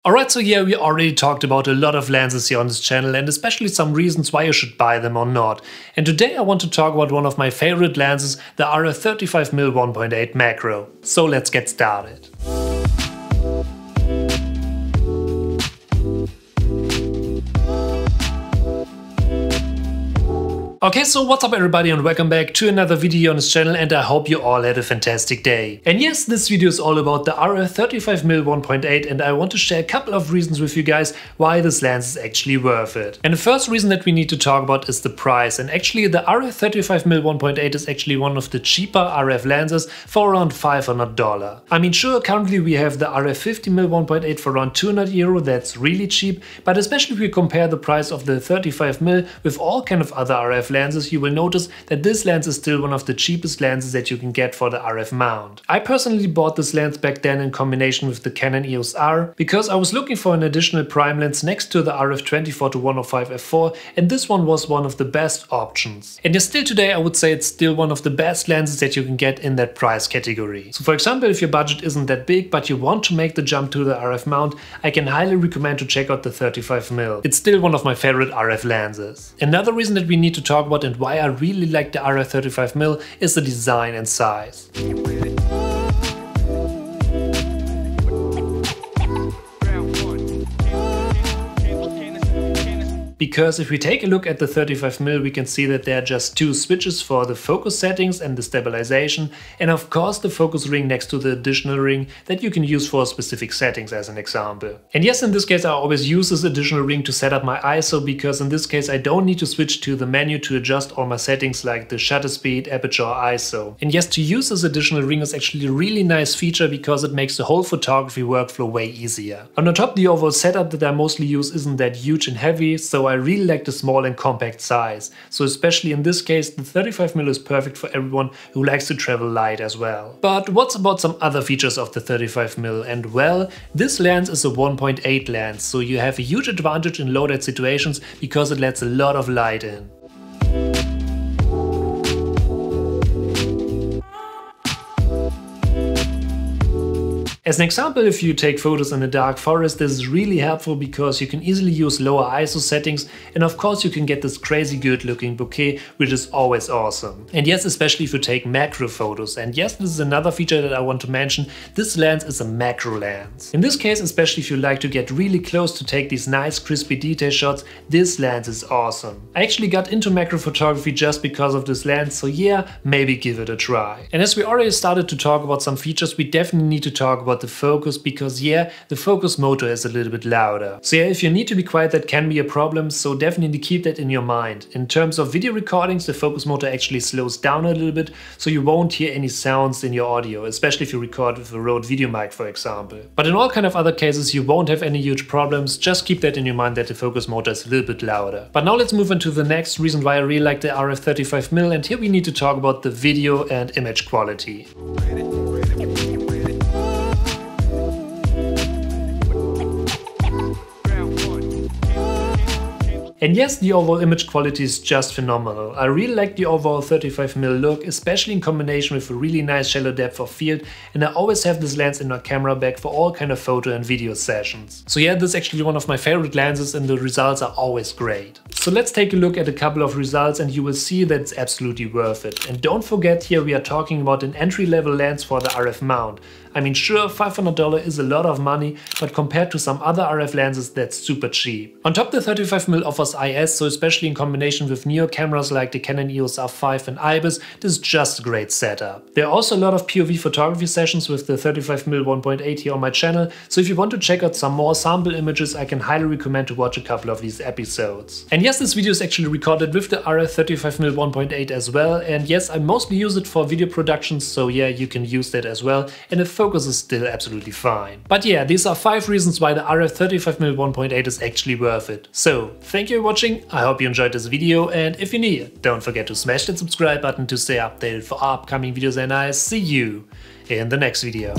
Alright, so yeah, we already talked about a lot of lenses here on this channel and especially some reasons why you should buy them or not. And today I want to talk about one of my favorite lenses, the RF35mm 1.8 macro. So let's get started. Okay, so what's up everybody and welcome back to another video on this channel, and I hope you all had a fantastic day. And yes, this video is all about the RF35mm 1.8 and I want to share a couple of reasons with you guys why this lens is actually worth it. And the first reason that we need to talk about is the price, and actually the RF35mm 1.8 is actually one of the cheaper RF lenses for around $500. I mean, sure, currently we have the RF50mm 1.8 for around €200, that's really cheap, but especially if we compare the price of the 35mm with all kind of other RF lenses, you will notice that this lens is still one of the cheapest lenses that you can get for the RF mount. I personally bought this lens back then in combination with the Canon EOS R because I was looking for an additional prime lens next to the RF 24-105 f4, and this one was one of the best options. And still today I would say it's still one of the best lenses that you can get in that price category. So for example, if your budget isn't that big but you want to make the jump to the RF mount, I can highly recommend to check out the 35mm. It's still one of my favorite RF lenses. Another reason that we need to talk about and why I really like the RF35mm is the design and size. Because if we take a look at the 35mm, we can see that there are just two switches for the focus settings and the stabilization, and of course the focus ring next to the additional ring that you can use for specific settings as an example. And yes, in this case I always use this additional ring to set up my ISO, because in this case I don't need to switch to the menu to adjust all my settings like the shutter speed, aperture, or ISO. And yes, to use this additional ring is actually a really nice feature because it makes the whole photography workflow way easier. And on top, the overall setup that I mostly use isn't that huge and heavy, so I really like the small and compact size. So especially in this case, the 35mm is perfect for everyone who likes to travel light as well. But what's about some other features of the 35mm? And well, this lens is a 1.8 lens, so you have a huge advantage in low light situations because it lets a lot of light in. As an example, if you take photos in a dark forest, this is really helpful because you can easily use lower ISO settings, and of course you can get this crazy good looking bokeh, which is always awesome. And yes, especially if you take macro photos. And yes, this is another feature that I want to mention. This lens is a macro lens. In this case, especially if you like to get really close to take these nice crispy detail shots, this lens is awesome. I actually got into macro photography just because of this lens, so yeah, maybe give it a try. And as we already started to talk about some features, we definitely need to talk about the focus, because yeah, the focus motor is a little bit louder. So yeah, if you need to be quiet, that can be a problem, so definitely keep that in your mind. In terms of video recordings, the focus motor actually slows down a little bit, so you won't hear any sounds in your audio, especially if you record with a Rode video mic, for example. But in all kind of other cases, you won't have any huge problems. Just keep that in your mind that the focus motor is a little bit louder. But now let's move into the next reason why I really like the RF35mm, and here we need to talk about the video and image quality. And yes, the overall image quality is just phenomenal. I really like the overall 35mm look, especially in combination with a really nice shallow depth of field, and I always have this lens in my camera bag for all kind of photo and video sessions. So yeah, this is actually one of my favorite lenses and the results are always great. So let's take a look at a couple of results and you will see that it's absolutely worth it. And don't forget, here we are talking about an entry-level lens for the RF mount. I mean, sure, $500 is a lot of money, but compared to some other RF lenses, that's super cheap. On top, the 35mm offers IS, so especially in combination with newer cameras like the Canon EOS R5 and IBIS, this is just a great setup. There are also a lot of POV photography sessions with the 35mm 1.8 here on my channel, so if you want to check out some more sample images, I can highly recommend to watch a couple of these episodes. And yes, this video is actually recorded with the RF35mm 1.8 as well, and yes, I mostly use it for video productions, so yeah, you can use that as well, and the focus is still absolutely fine. But yeah, these are 5 reasons why the RF35mm 1.8 is actually worth it. So, thank you for watching, I hope you enjoyed this video, and if you're new, don't forget to smash that subscribe button to stay updated for upcoming videos, and I see you in the next video.